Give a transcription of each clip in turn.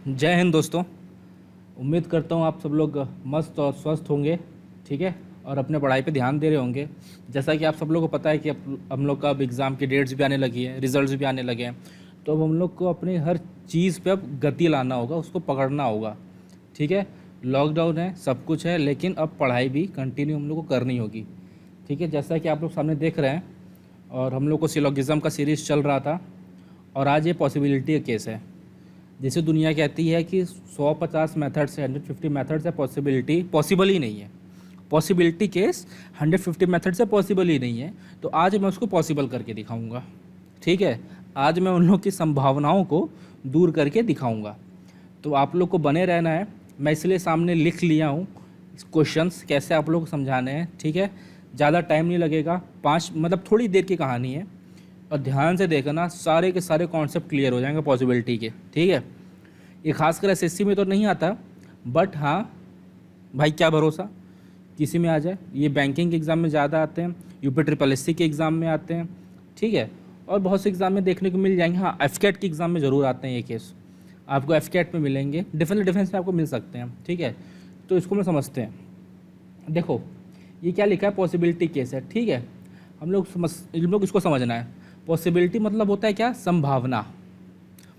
जय हिंद दोस्तों। उम्मीद करता हूँ आप सब लोग मस्त और स्वस्थ होंगे। ठीक है, और अपने पढ़ाई पे ध्यान दे रहे होंगे। जैसा कि आप सब लोगों को पता है कि अब हम लोग का अब एग्ज़ाम की डेट्स भी आने लगी है, रिजल्ट्स भी आने लगे हैं। तो अब हम लोग को अपनी हर चीज़ पे अब गति लाना होगा, उसको पकड़ना होगा। ठीक है, लॉकडाउन है, सब कुछ है, लेकिन अब पढ़ाई भी कंटिन्यू हम लोग को करनी होगी। ठीक है, जैसा कि आप लोग सामने देख रहे हैं, और हम लोग को सिलोगिज़म का सीरीज़ चल रहा था, और आज ये पॉसिबिलिटी का केस है। जैसे दुनिया कहती है कि 150 मेथड से 150 मेथड से पॉसिबिलिटी पॉसिबल ही नहीं है, पॉसिबिलिटी केस 150 मेथड से पॉसिबल ही नहीं है। तो आज मैं उसको पॉसिबल करके दिखाऊंगा। ठीक है, आज मैं उन लोग की संभावनाओं को दूर करके दिखाऊंगा। तो आप लोग को बने रहना है। मैं इसलिए सामने लिख लिया हूँ क्वेश्चंस कैसे आप लोग को समझाने हैं। ठीक है, ज़्यादा टाइम नहीं लगेगा, 5 मतलब थोड़ी देर की कहानी है, और ध्यान से देखना, सारे के सारे कॉन्सेप्ट क्लियर हो जाएंगे पॉसिबिलिटी के। ठीक है, ये खासकर एसएससी में तो नहीं आता, बट हाँ भाई क्या भरोसा किसी में आ जाए। ये बैंकिंग के एग्ज़ाम में ज़्यादा आते हैं, यूपी ट्रिपल एससी के एग्ज़ाम में आते हैं। ठीक है, और बहुत से एग्ज़ाम में देखने को मिल जाएंगे। हाँ, एफकेट के एग्ज़ाम में ज़रूर आते हैं ये केस, आपको एफकेट में मिलेंगे, डिफेंस में आपको मिल सकते हैं। ठीक है, तो इसको मैं समझते हैं। देखो ये क्या लिखा है, पॉसिबिलिटी केस है। ठीक है, हम लोग इसको समझना है। पॉसिबिलिटी मतलब होता है क्या, संभावना,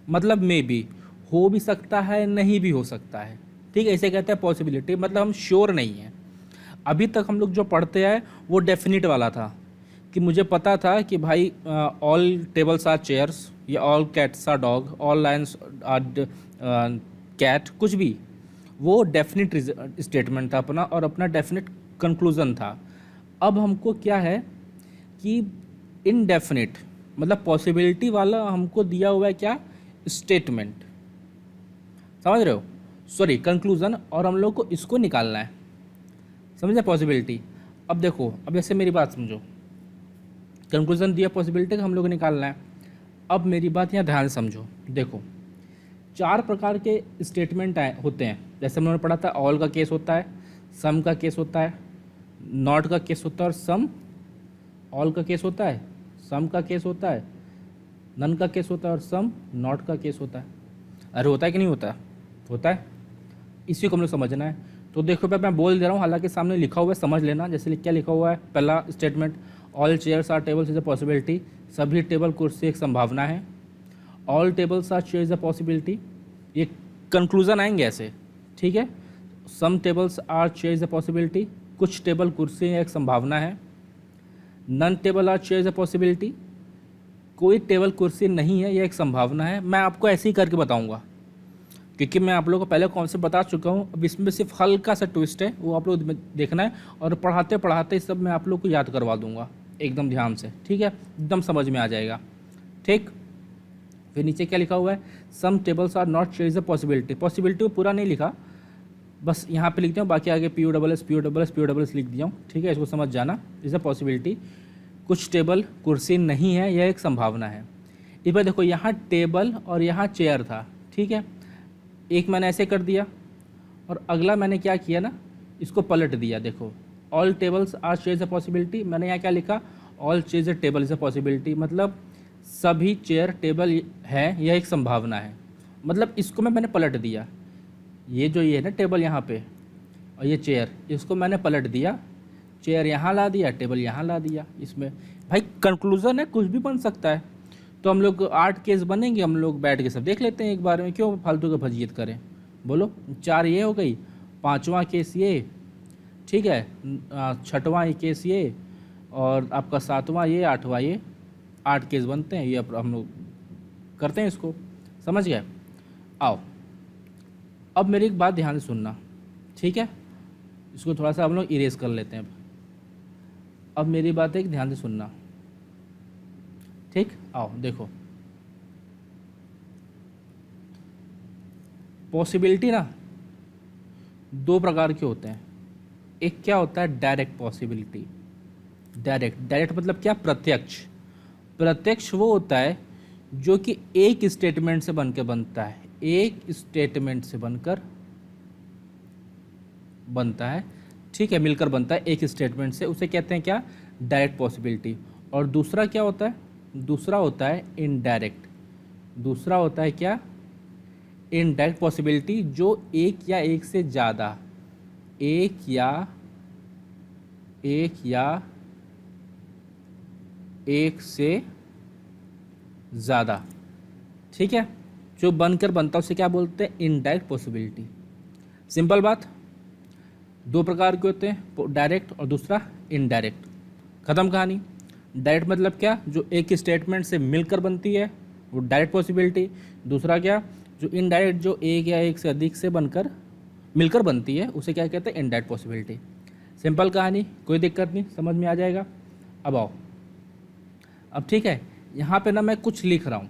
मतलब मे बी, हो भी सकता है, नहीं भी हो सकता है। ठीक है, इसे कहते हैं पॉसिबिलिटी, मतलब हम श्योर नहीं हैं। अभी तक हम लोग जो पढ़ते आए वो डेफिनिट वाला था, कि मुझे पता था कि भाई ऑल टेबल्स आर चेयर्स, या all cats are dog, all lions are cat, कुछ भी। वो डेफिनिट स्टेटमेंट था अपना, और अपना डेफिनिट कंक्लूज़न था। अब हमको क्या है कि इनडेफिनिट, मतलब पॉसिबिलिटी वाला हमको दिया हुआ है क्या, स्टेटमेंट, समझ रहे हो, सॉरी कंक्लूज़न, और हम लोग को इसको निकालना है। समझे पॉसिबिलिटी। अब देखो, अब जैसे मेरी बात समझो, कंक्लूज़न दिया पॉसिबिलिटी का, हम लोग को निकालना है। अब मेरी बात यहाँ ध्यान से समझो। देखो 4 प्रकार के स्टेटमेंट होते हैं। जैसे हमने पढ़ा था, ऑल का केस होता है, सम का केस होता है, नॉट का केस होता है, और सम, ऑल का केस होता है, सम का केस होता है, नन का केस होता है, और सम नॉट का केस होता है। अरे होता है कि नहीं होता, होता है। इसी को हम लोग समझना है। तो देखो मैं बोल दे रहा हूँ, हालांकि सामने लिखा हुआ है, समझ लेना। जैसे क्या लिखा हुआ है, पहला statement, all chairs are tables is a possibility, सभी टेबल कुर्सी एक संभावना है। All tables are chair is a possibility, ये कंक्लूजन आएंगे ऐसे। ठीक है, some tables are chair is a possibility, कुछ टेबल कुर्सी एक संभावना है। None table are chair is a possibility, कोई टेबल कुर्सी नहीं है, यह एक संभावना है। मैं आपको ऐसे ही करके बताऊंगा, क्योंकि मैं आप लोगों को पहले कॉन्सेप्ट बता चुका हूँ। अब इसमें सिर्फ हल्का सा ट्विस्ट है, वो आप लोग देखना है, और पढ़ाते पढ़ाते सब मैं आप लोग को याद करवा दूंगा एकदम ध्यान से। ठीक है, एकदम समझ में आ जाएगा। ठीक, फिर नीचे क्या लिखा हुआ है, some tables are not chair is a possibility. Possibility को पूरा नहीं लिखा, बस यहाँ पे लिख दिया हूँ, बाकी आगे पी यू डबल एस लिख दिया हूँ। ठीक है, इसको समझ जाना, इज अ पॉसिबिलिटी। कुछ टेबल कुर्सी नहीं है, यह एक संभावना है। इस बार देखो, यहाँ टेबल और यहाँ चेयर था। ठीक है, एक मैंने ऐसे कर दिया, और अगला मैंने क्या किया ना, इसको पलट दिया। देखो, all tables are chair is a possibility, मैंने यहाँ क्या लिखा, all chair table is a possibility, मतलब सभी चेयर टेबल है, यह एक संभावना है। मतलब इसको मैंने पलट दिया, ये जो ये है ना टेबल यहाँ पे, और ये चेयर, इसको मैंने पलट दिया, चेयर यहाँ ला दिया, टेबल यहाँ ला दिया। इसमें भाई कंक्लूज़न है, कुछ भी बन सकता है। तो हम लोग 8 केस बनेंगे, हम लोग बैठ के सब देख लेते हैं एक बार में, क्यों फालतू का फजीयत करें। बोलो, 4 ये हो गई, 5वां केस ये, ठीक है, 6वां केस ये, और आपका 7वां ये, 8वां ये, 8 केस बनते हैं। ये अब हम लोग करते हैं इसको, समझ गए। आओ, अब मेरी एक बात ध्यान से सुनना। ठीक है, इसको थोड़ा सा हम लोग इरेज कर लेते हैं। अब मेरी बात एक ध्यान से सुनना। ठीक, आओ देखो, पॉसिबिलिटी ना 2 प्रकार के होते हैं। एक क्या होता है, डायरेक्ट पॉसिबिलिटी। डायरेक्ट मतलब क्या, प्रत्यक्ष। प्रत्यक्ष वो होता है जो कि एक स्टेटमेंट से बनकर बनता है, एक स्टेटमेंट से बनकर बनता है। ठीक है, मिलकर बनता है एक स्टेटमेंट से, उसे कहते हैं क्या, डायरेक्ट पॉसिबिलिटी। और दूसरा क्या होता है, दूसरा होता है इनडायरेक्ट। दूसरा होता है क्या, इनडायरेक्ट पॉसिबिलिटी जो एक या एक से ज़्यादा, एक या एक से ज़्यादा, ठीक है, जो बनकर बनता है उसे क्या बोलते हैं? Indirect possibility. सिंपल बात, दो प्रकार के होते हैं, डायरेक्ट और दूसरा इनडायरेक्ट। ख़त्म कहानी। डायरेक्ट मतलब क्या? जो एक स्टेटमेंट से मिलकर बनती है वो डायरेक्ट पॉसिबिलिटी। दूसरा क्या? जो इनडायरेक्ट, जो एक या एक से अधिक से बनकर मिलकर बनती है उसे क्या कहते हैं? Indirect possibility. सिंपल कहानी, कोई दिक्कत नहीं, समझ में आ जाएगा। अब आओ, अब ठीक है, यहाँ पे ना मैं कुछ लिख रहा हूँ,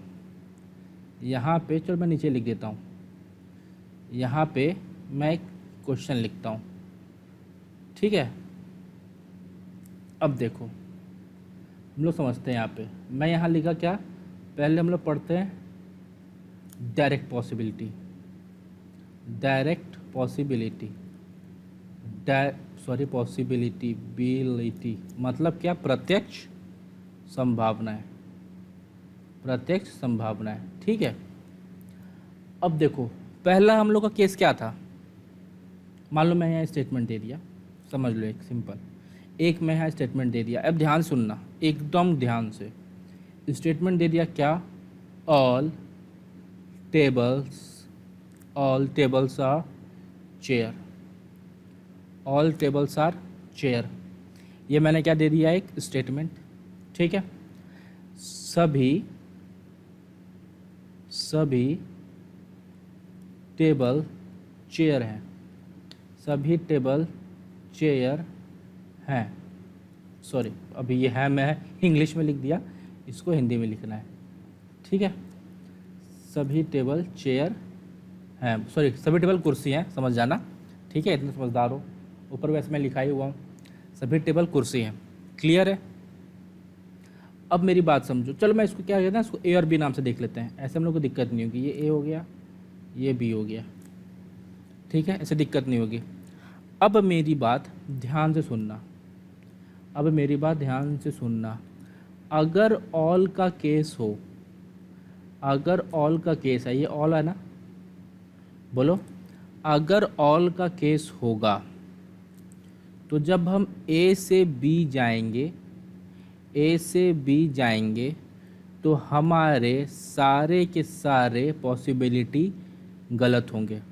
यहाँ पे चलो मैं नीचे लिख देता हूँ, यहाँ पे मैं एक क्वेश्चन लिखता हूँ, ठीक है। अब देखो हम लोग समझते हैं, यहाँ पे मैं यहाँ लिखा क्या, पहले हम लोग पढ़ते हैं direct possibility. Direct possibility, possibility मतलब क्या? प्रत्यक्ष संभावनाएं, प्रत्यक्ष संभावनाएं, ठीक है। अब देखो पहला हम लोग का केस क्या था, मान लो मैं यहाँ स्टेटमेंट दे दिया, समझ लो, एक सिंपल एक मैं यहाँ स्टेटमेंट दे दिया। अब ध्यान सुनना, एकदम ध्यान से। स्टेटमेंट दे दिया क्या? All tables are chair, all tables are chair, ये मैंने क्या दे दिया? एक स्टेटमेंट, ठीक है। सभी टेबल चेयर हैं, सभी टेबल चेयर हैं, सॉरी अभी ये है मैं इंग्लिश में लिख दिया, इसको हिंदी में लिखना है, ठीक है। सभी टेबल चेयर हैं, सॉरी सभी टेबल कुर्सी हैं, समझ जाना, ठीक है, इतना समझदार हो। ऊपर वैसे मैं लिखा ही हुआ हूँ, सभी टेबल कुर्सी हैं, क्लियर है। अब मेरी बात समझो, चलो मैं इसको क्या कहते हैं, इसको ए और बी नाम से देख लेते हैं, ऐसे हम लोग को दिक्कत नहीं होगी। ये ए हो गया, ये बी हो गया, ठीक है, ऐसे दिक्कत नहीं होगी। अब मेरी बात ध्यान से सुनना, अब मेरी बात ध्यान से सुनना। अगर ऑल का केस हो, अगर ऑल का केस है, ये ऑल है ना, बोलो, अगर ऑल का केस होगा तो जब हम ए से बी जाएंगे, ए से बी जाएंगे तो हमारे सारे के सारे पॉसिबिलिटी गलत होंगे।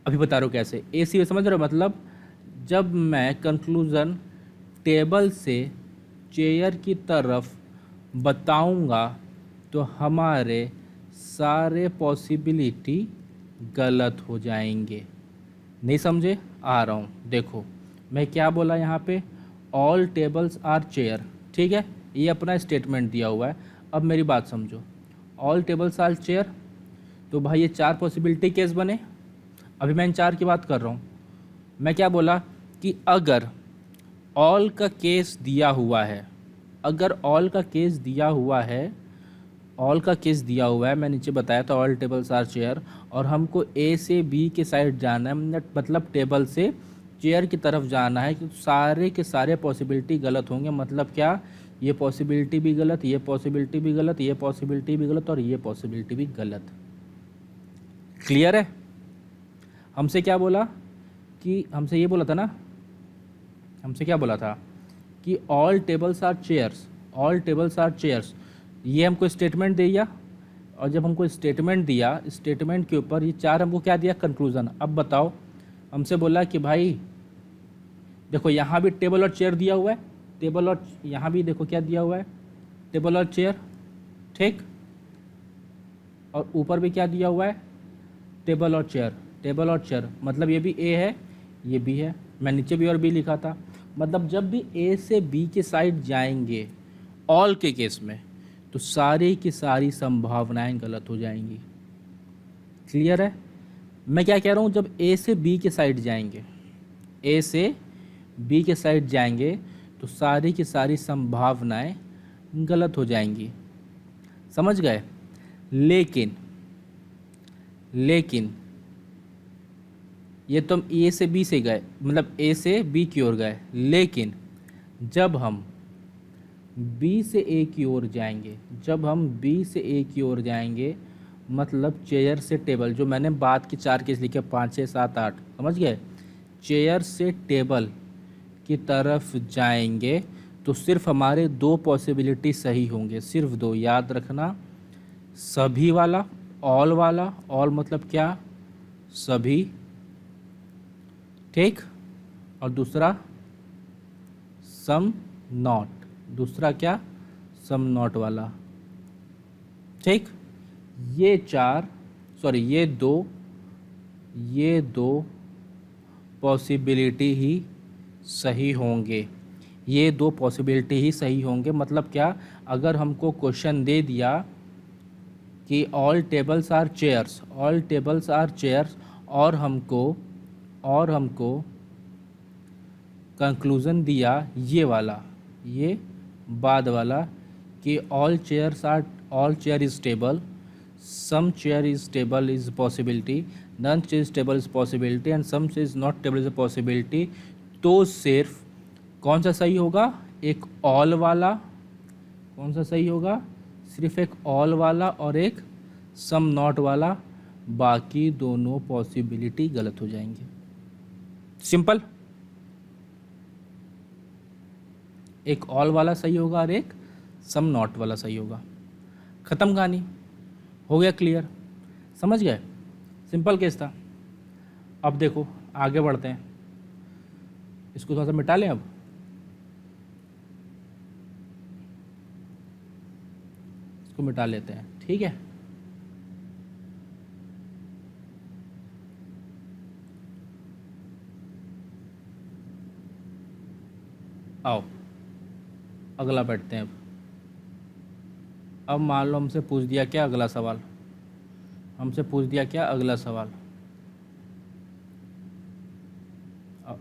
अभी बता रहा हूँ कैसे, ए सी समझ रहे हो? मतलब जब मैं कंक्लूज़न टेबल से चेयर की तरफ बताऊंगा तो हमारे सारे पॉसिबिलिटी गलत हो जाएंगे। नहीं समझे? आ रहा हूँ, देखो मैं क्या बोला यहाँ पे, ऑल टेबल्स आर चेयर, ठीक है, ये अपना स्टेटमेंट दिया हुआ है। अब मेरी बात समझो, ऑल टेबल्स आर चेयर, तो भाई ये चार पॉसिबिलिटी केस बने। अभी मैं इन चार की बात कर रहा हूँ। मैं क्या बोला कि अगर ऑल का केस दिया हुआ है, अगर ऑल का केस दिया हुआ है, ऑल का केस दिया हुआ है, मैं नीचे बताया था ऑल टेबल्स आर चेयर, और हमको ए से बी के साइड जाना है, मतलब टेबल से चेयर की तरफ जाना है, कि सारे के सारे पॉसिबिलिटी गलत होंगे। मतलब क्या? ये पॉसिबिलिटी भी गलत, ये पॉसिबिलिटी भी गलत, ये पॉसिबिलिटी भी गलत और ये पॉसिबिलिटी भी गलत। क्लियर है? हमसे क्या बोला कि, हमसे ये बोला था ना, हमसे क्या बोला था कि all tables are chairs, all tables are chairs, ये हमको स्टेटमेंट दिया, और जब हमको स्टेटमेंट दिया, स्टेटमेंट के ऊपर ये चार हमको क्या दिया? कंक्लूज़न। अब बताओ, हमसे बोला कि भाई देखो यहाँ भी टेबल और चेयर दिया हुआ है, टेबल और यहाँ भी देखो क्या दिया हुआ है, टेबल और चेयर, ठीक, और ऊपर भी क्या दिया हुआ है? टेबल और चेयर, टेबल और चेयर, मतलब ये भी ए है, ये भी है, मैं नीचे भी और बी लिखा था। मतलब जब भी ए से बी के साइड जाएंगे ऑल के केस में, तो सारी की सारी संभावनाएं गलत हो जाएंगी। क्लियर है? मैं क्या कह रहा हूँ, जब ए से बी के साइड जाएंगे, ए से बी के साइड जाएंगे तो सारी की सारी संभावनाएं गलत हो जाएंगी। समझ गए? लेकिन ये तो हम ए से बी से गए, मतलब ए से बी की ओर गए, लेकिन जब हम बी से ए की ओर जाएंगे, जब हम बी से ए की ओर जाएंगे मतलब चेयर से टेबल, जो मैंने बाद की 4 केस लिखे 5 6 7 8, समझ गए। चेयर से टेबल की तरफ जाएंगे तो सिर्फ हमारे 2 पॉसिबिलिटी सही होंगे, सिर्फ 2, याद रखना। सभी वाला, ऑल वाला, ऑल मतलब क्या, सभी, ठीक। और दूसरा सम नॉट, दूसरा क्या, सम नॉट वाला, ठीक। ये 4, सॉरी ये दो पॉसिबिलिटी ही सही होंगे, ये 2 पॉसिबिलिटी ही सही होंगे। मतलब क्या, अगर हमको क्वेश्चन दे दिया कि all tables are chairs, all tables are chairs, और हमको कंक्लूज़न दिया ये वाला, ये बाद वाला, कि all chair is table, some chair is table is possibility, none chair is table is possibility and some chair is not table is a possibility, तो सिर्फ कौन सा सही होगा, एक ऑल वाला, कौन सा सही होगा, सिर्फ एक ऑल वाला और एक सम नॉट वाला, बाकी दोनों पॉसिबिलिटी गलत हो जाएंगे। सिंपल, एक ऑल वाला सही होगा और एक सम नॉट वाला सही होगा। ख़त्म कहानी, हो गया क्लियर, समझ गए। सिंपल केस था। अब देखो आगे बढ़ते हैं, इसको थोड़ा सा मिटा लें। अब इसको मिटा लेते हैं, ठीक है। आओ अगला बैठते हैं। अब मान लो हमसे पूछ दिया क्या अगला सवाल, हमसे पूछ दिया क्या अगला सवाल।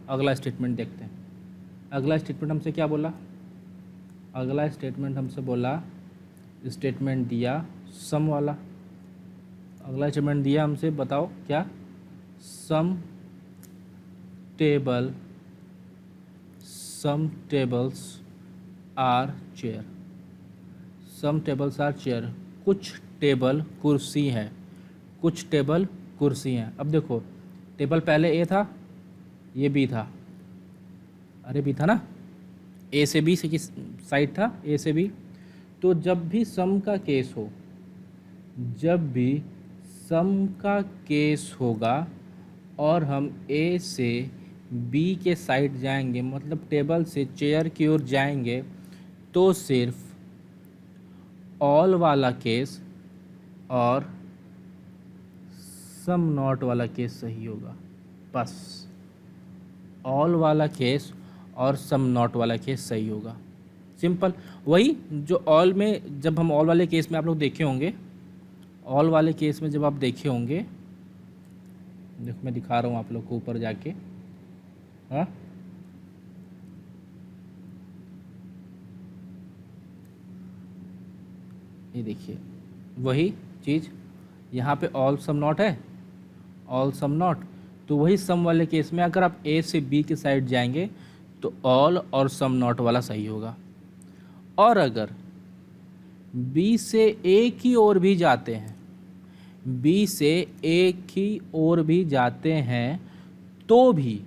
अगला स्टेटमेंट देखते हैं। अगला स्टेटमेंट हमसे क्या बोला, अगला स्टेटमेंट हमसे बोला, स्टेटमेंट दिया सम वाला। अगला स्टेटमेंट दिया हमसे, बताओ क्या, some tables are chair, some tables are chair, कुछ टेबल कुर्सी हैं, कुछ टेबल कुर्सी हैं। अब देखो टेबल पहले ए था, ये बी था, अरे बी था ना, ए से बी से किस साइड था, ए से बी। तो जब भी सम का केस हो, जब भी सम का केस होगा और हम ए से बी के साइड जाएंगे, मतलब टेबल से चेयर की ओर जाएंगे, तो सिर्फ ऑल वाला केस और सम नॉट वाला केस सही होगा। बस ऑल वाला केस और सम नॉट वाला केस सही होगा। सिंपल, वही जो ऑल में, जब हम ऑल वाले केस में आप लोग देखे होंगे, ऑल वाले केस में जब आप देखे होंगे, देखो मैं दिखा रहा हूँ आप लोग को ऊपर जाके, हाँ ये देखिए वही चीज़, यहाँ पे ऑल सम नॉट है, ऑल सम नॉट, तो वही सम वाले केस में अगर आप ए से बी के साइड जाएंगे तो ऑल और सम नॉट वाला सही होगा। और अगर बी से ए की ओर भी जाते हैं, बी से ए की ओर भी जाते हैं, तो भी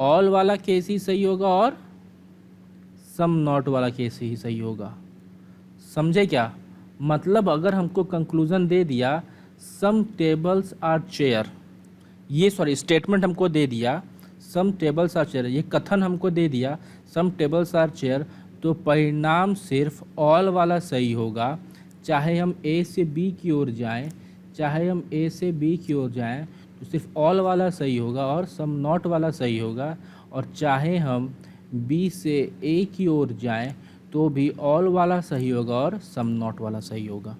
ऑल वाला केस ही सही होगा और सम नॉट वाला केस ही सही होगा। समझे क्या, मतलब अगर हमको कंक्लूज़न दे दिया सम टेबल्स आर चेयर, ये सॉरी स्टेटमेंट हमको दे दिया सम टेबल्स आर चेयर, ये कथन हमको दे दिया सम टेबल्स आर चेयर, तो परिणाम सिर्फ ऑल वाला सही होगा। चाहे हम ए से बी की ओर जाएं, चाहे हम ए से बी की ओर जाएं, तो सिर्फ ऑल वाला सही होगा और सम नॉट वाला सही होगा। और चाहे हम बी से ए की ओर जाएं, तो भी ऑल वाला सही होगा और सम नॉट वाला सही होगा।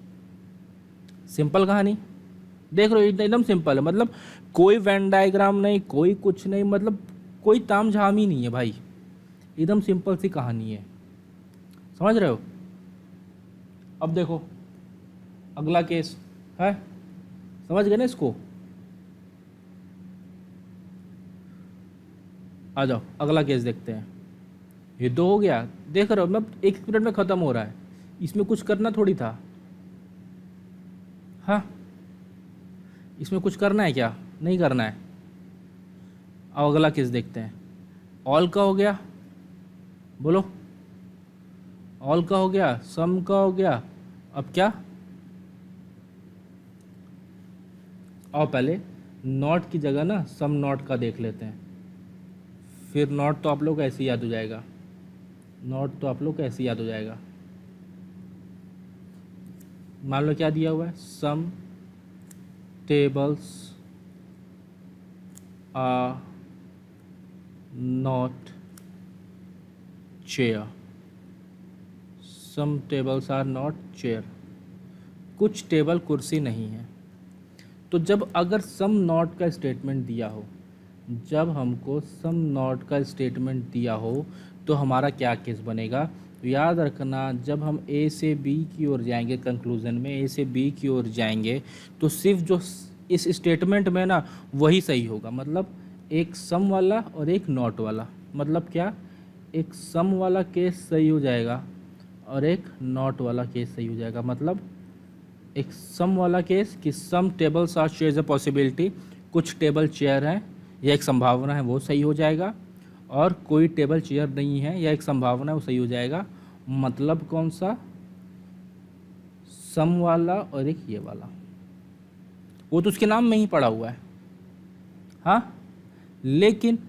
सिंपल कहानी, देख रहे हो एकदम सिंपल है, मतलब कोई वेन डायग्राम नहीं, कोई कुछ नहीं, मतलब कोई तामझाम ही नहीं है भाई, एकदम सिंपल सी कहानी है, समझ रहे हो। अब देखो अगला केस है, समझ गए ना इसको। आ जाओ अगला केस देखते हैं। ये दो हो गया, देख रहे हो मतलब एक मिनट में ख़त्म हो रहा है, इसमें कुछ करना थोड़ी था। हाँ इसमें कुछ करना है क्या? नहीं करना है। अब अगला केस देखते हैं। ऑल का हो गया, बोलो, ऑल का हो गया, सम का हो गया, अब क्या? और पहले नॉट की जगह ना सम नॉट का देख लेते हैं, फिर नॉट तो आप लोग को ऐसे ही याद हो जाएगा, नॉट तो आप लोग को ऐसे ही याद हो जाएगा। मान लो क्या दिया हुआ है, some tables are not chair, some tables are not chair, कुछ टेबल कुर्सी नहीं है। तो जब अगर सम नॉट का स्टेटमेंट दिया हो, जब हमको सम नॉट का स्टेटमेंट दिया हो तो हमारा क्या केस बनेगा? तो याद रखना, जब हम ए से बी की ओर जाएंगे, कंक्लूज़न में ए से बी की ओर जाएंगे, तो सिर्फ जो इस स्टेटमेंट में ना वही सही होगा। मतलब एक सम वाला और एक नॉट वाला, मतलब क्या, एक सम वाला केस सही हो जाएगा और एक नॉट वाला केस सही हो जाएगा। मतलब एक सम वाला केस कि some tables are chair, a possibility, कुछ टेबल चेयर हैं या एक संभावना है, वो सही हो जाएगा। और कोई टेबल चेयर नहीं है या एक संभावना है, वो सही हो जाएगा। मतलब कौन सा? सम वाला और एक ये वाला, वो तो उसके नाम में ही पड़ा हुआ है। हाँ, लेकिन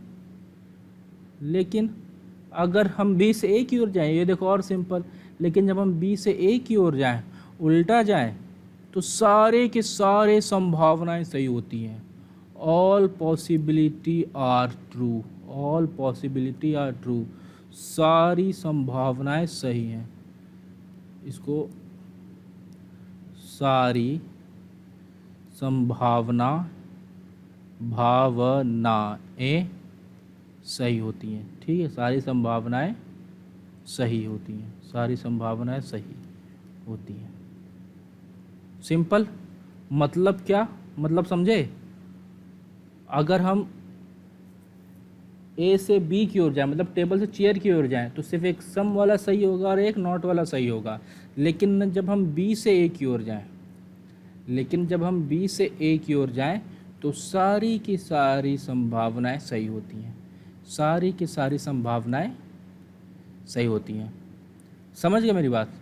अगर हम बी से ए की ओर जाएं, ये देखो और सिंपल, लेकिन जब हम बी से ए की ओर जाएं, उल्टा जाएं, तो सारे के सारे संभावनाएं सही होती हैं। All possibility are true, all possibility are true, सारी संभावनाएं सही हैं। इसको सारी संभावना भावनाएं सही होती हैं। ठीक है, सारी संभावनाएं सही होती हैं, सारी संभावनाएं सही होती हैं। सिंपल। मतलब क्या? मतलब समझे? अगर हम ए से बी की ओर जाएं, मतलब टेबल से चेयर की ओर जाएं, तो सिर्फ एक सम वाला सही होगा और एक नॉट वाला सही होगा। लेकिन जब हम बी से ए की ओर जाएं, तो सारी की सारी संभावनाएं सही होती हैं, सारी की सारी संभावनाएं सही होती हैं। समझ गए मेरी बात?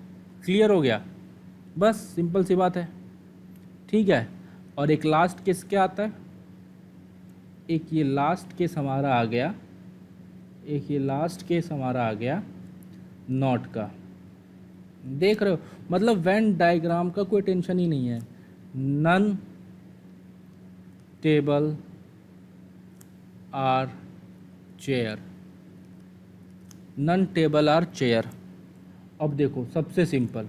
क्लियर हो गया? बस सिंपल सी बात है। ठीक है, और एक लास्ट केस क्या आता है? एक ये लास्ट केस हमारा आ गया, नॉट का। देख रहे हो, मतलब वेन डायग्राम का कोई टेंशन ही नहीं है। None table are chair, none table are chair. अब देखो सबसे सिंपल,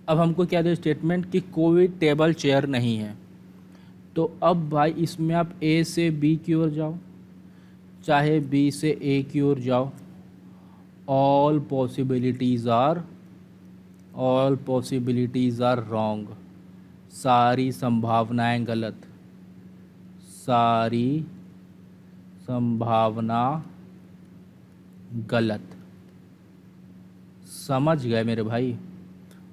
अब हमको क्या दे स्टेटमेंट कि कोई टेबल चेयर नहीं है। तो अब भाई इसमें आप ए से बी की ओर जाओ, चाहे बी से ए की ओर जाओ, ऑल पॉसिबिलिटीज़ आर रॉन्ग, सारी संभावनाएं गलत, सारी संभावना गलत। समझ गए मेरे भाई?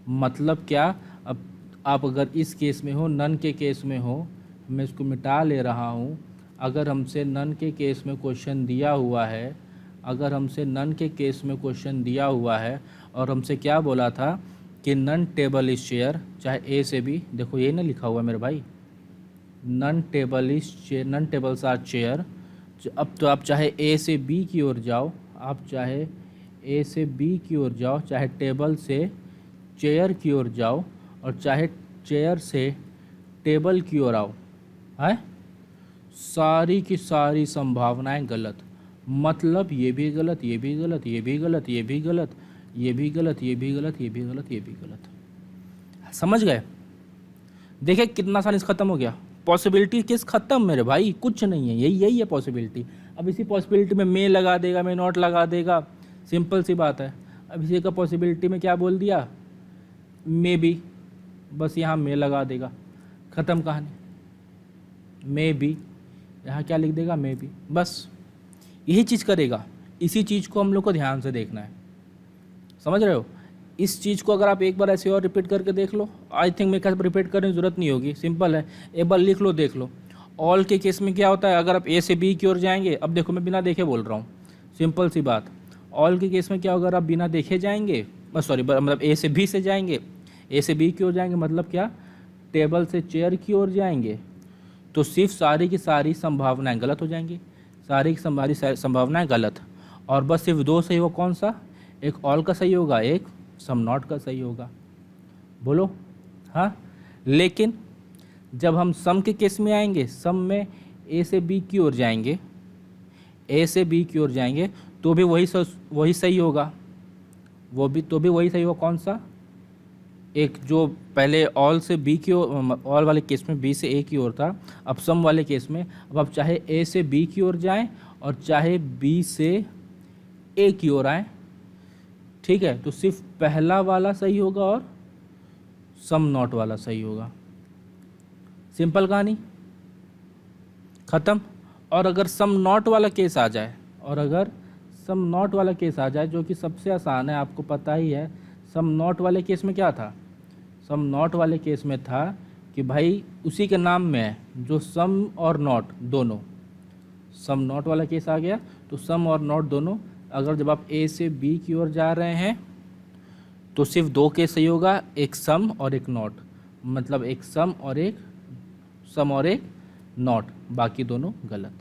मतलब क्या? अब आप अगर इस केस में हो, नन के केस में हो, मैं इसको मिटा ले रहा हूँ। अगर हमसे नन के केस में क्वेश्चन दिया हुआ है, और हमसे क्या बोला था कि नन टेबल इज चेयर, चाहे ए से बी, देखो ये ना लिखा हुआ मेरे भाई, नन टेबल्स आर चेयर। अब तो आप चाहे ए से बी की ओर जाओ, चाहे टेबल से चेयर की ओर जाओ, और चाहे चेयर से टेबल की ओर आओ, है सारी की सारी संभावनाएं गलत। मतलब ये भी गलत, ये भी गलत, ये भी गलत, ये भी गलत, ये भी गलत, ये भी गलत, ये भी गलत, ये भी गलत। समझ गए? देखिए कितना आसान ख़त्म हो गया। पॉसिबिलिटी केस ख़त्म मेरे भाई, कुछ नहीं है, यही है पॉसिबिलिटी। अब इसी पॉसिबिलिटी में मे लगा देगा, मे नॉट लगा देगा, सिंपल सी बात है। अब इसी का पॉसिबिलिटी में क्या बोल दिया? मे बी, बस यहाँ मे लगा देगा, ख़त्म कहानी। मे बी, यहाँ क्या लिख देगा? मे बी, बस यही चीज़ करेगा। इसी चीज़ को हम लोग को ध्यान से देखना है, समझ रहे हो? इस चीज़ को अगर आप एक बार ऐसे और रिपीट करके देख लो, आई थिंक मेरे ख्याल से रिपीट करने की ज़रूरत नहीं होगी, सिंपल है, एक बार लिख लो देख लो। ऑल के केस में क्या होता है, अगर आप ए से बी की ओर जाएंगे, अब देखो मैं बिना देखे बोल रहा हूँ, सिंपल सी बात, ऑल के केस में क्या होगा, अगर आप बिना देखे जाएंगे, सॉरी मतलब ए से बी से जाएंगे, ए से बी की ओर जाएंगे मतलब क्या, टेबल से चेयर की ओर जाएंगे, तो सिर्फ सारी की सारी संभावनाएं गलत हो जाएंगी, सारी की सारी संभावनाएं गलत, और बस सिर्फ दो सही होगा, कौन सा, एक ऑल का सही होगा, एक सम नॉट का सही होगा, बोलो हाँ। लेकिन जब हम सम के केस में आएंगे, सम में ए से बी की ओर जाएंगे, ए से बी की ओर जाएंगे तो भी वही सही होगा, वो भी तो भी वही सही होगा, कौन सा, एक जो पहले ऑल से बी की ओर, ऑल वाले केस में बी से ए की ओर था, अब सम वाले केस में अब आप चाहे ए से बी की ओर जाएं और चाहे बी से ए की ओर आएँ, ठीक है, तो सिर्फ पहला वाला सही होगा और सम नॉट वाला सही होगा, सिंपल कहानी ख़त्म। और अगर सम नॉट वाला केस आ जाए, और अगर सम नॉट वाला केस आ जाए, जो कि सबसे आसान है, आपको पता ही है, सम नॉट वाले केस में क्या था, सम नॉट वाले केस में था कि भाई उसी के नाम में है जो सम और नॉट दोनों, सम नॉट वाला केस आ गया तो सम और नॉट दोनों, अगर जब आप ए से बी की ओर जा रहे हैं तो सिर्फ दो केस सही होगा, एक सम और एक नॉट, मतलब एक सम और एक नॉट, बाकी दोनों गलत,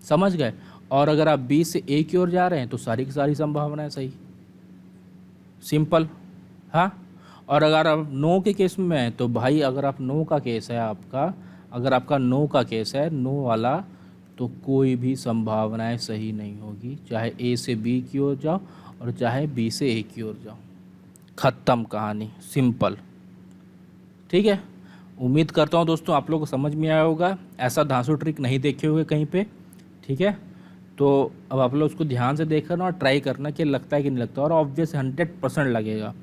समझ गए। और अगर आप बी से ए की ओर जा रहे हैं तो सारी की सारी संभावनाएं सही, सिंपल हाँ। और अगर आप नो के केस में हैं तो भाई अगर आप नो का केस है आपका, अगर आपका नो का केस है, नो वाला, तो कोई भी संभावनाएं सही नहीं होगी, चाहे ए से बी की ओर जाओ और चाहे बी से ए की ओर जाओ, ख़त्म कहानी, सिंपल, ठीक है। उम्मीद करता हूँ दोस्तों आप लोगों को समझ में आया होगा, ऐसा धांसू ट्रिक नहीं देखे हुए कहीं पे, ठीक है। तो अब आप लोग उसको ध्यान से देखना और ट्राई करना कि लगता है कि नहीं लगता, और ऑब्वियस 100% लगेगा,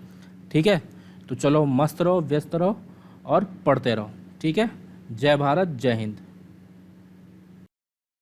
ठीक है। तो चलो मस्त रहो, व्यस्त रहो और पढ़ते रहो, ठीक है। जय भारत, जय हिंद।